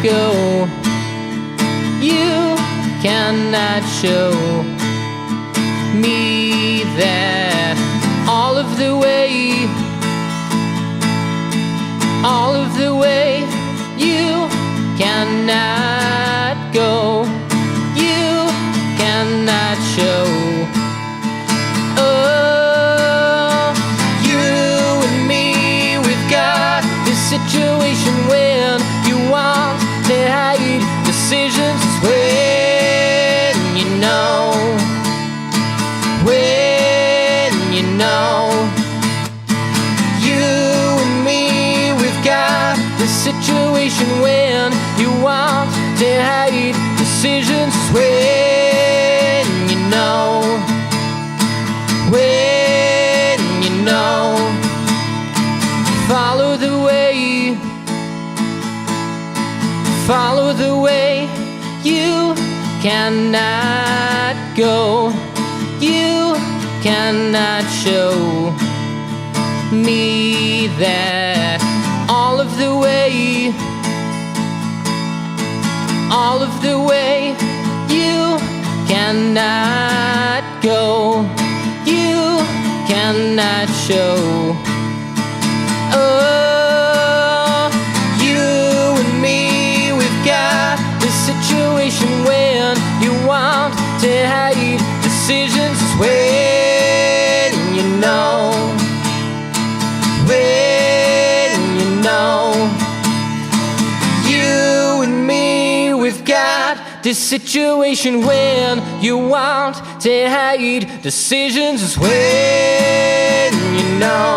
go. You cannot show me that all of the way, all of the way, you cannot go. You cannot show. Oh, you and me, we've got this situation when you want to hide decisions. When you know, when you know, you and me, we've got this situation when you want to hide decisions. When you know, when you know, follow the way, follow the way. You cannot go. You cannot show me that all of the way, all of the way, you cannot go. You cannot show. Oh, you and me, we've got this situation when you want to hide decisions. When you know, when you know, you and me, we've got this situation when you want to hide decisions. When you know.